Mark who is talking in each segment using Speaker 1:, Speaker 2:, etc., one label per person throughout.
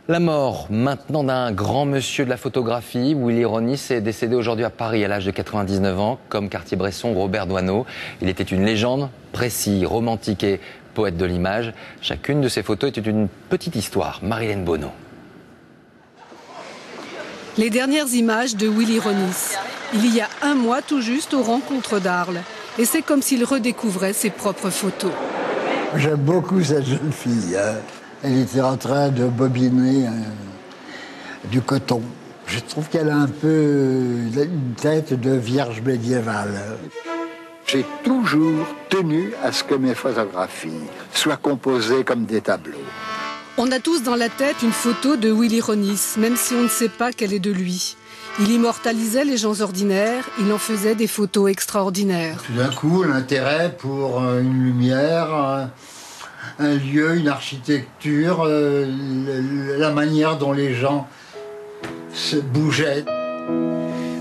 Speaker 1: La mort maintenant d'un grand monsieur de la photographie. Willy Ronis est décédé aujourd'hui à Paris à l'âge de 99 ans, comme Cartier-Bresson, Robert Doisneau. Il était une légende, précis, romantique et poète de l'image. Chacune de ses photos était une petite histoire. Marilène Bonneau.
Speaker 2: Les dernières images de Willy Ronis. Il y a un mois tout juste aux rencontres d'Arles. Et c'est comme s'il redécouvrait ses propres photos.
Speaker 3: J'aime beaucoup cette jeune fille. Elle était en train de bobiner du coton. Je trouve qu'elle a un peu une tête de vierge médiévale.
Speaker 4: J'ai toujours tenu à ce que mes photographies soient composées comme des tableaux.
Speaker 2: On a tous dans la tête une photo de Willy Ronis, même si on ne sait pas qu'elle est de lui. Il immortalisait les gens ordinaires, il en faisait des photos extraordinaires.
Speaker 3: Tout d'un coup, l'intérêt pour une lumière, un lieu, une architecture, la manière dont les gens se bougeaient.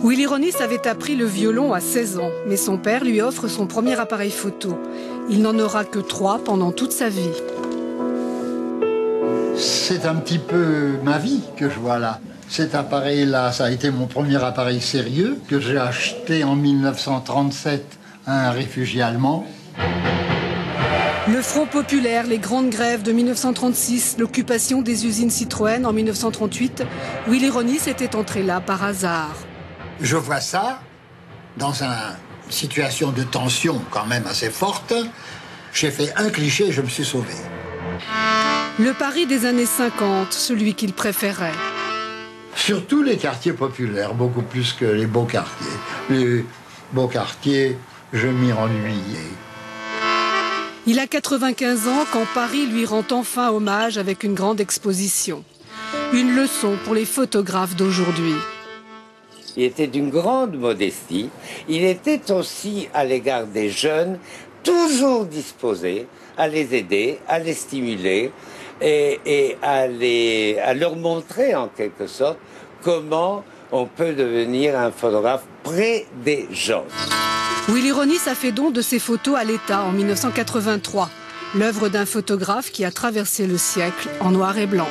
Speaker 2: Willy Ronis avait appris le violon à 16 ans, mais son père lui offre son premier appareil photo. Il n'en aura que 3 pendant toute sa vie.
Speaker 3: C'est un petit peu ma vie que je vois là. Cet appareil-là, ça a été mon premier appareil sérieux que j'ai acheté en 1937 à un réfugié allemand.
Speaker 2: Le Front populaire, les grandes grèves de 1936, l'occupation des usines Citroën en 1938, Willy Ronis était entré là par hasard.
Speaker 3: Je vois ça dans une situation de tension quand même assez forte. J'ai fait un cliché et je me suis sauvé.
Speaker 2: Le Paris des années 50, celui qu'il préférait.
Speaker 3: Surtout les quartiers populaires, beaucoup plus que les beaux quartiers. Les beaux quartiers, je m'y ennuyais.
Speaker 2: Il a 95 ans quand Paris lui rend enfin hommage avec une grande exposition. Une leçon pour les photographes d'aujourd'hui.
Speaker 5: Il était d'une grande modestie. Il était aussi, à l'égard des jeunes, toujours disposé à les aider, à les stimuler et à leur montrer en quelque sorte comment on peut devenir un photographe près des gens.
Speaker 2: Willy Ronis a fait don de ses photos à l'État en 1983, l'œuvre d'un photographe qui a traversé le siècle en noir et blanc.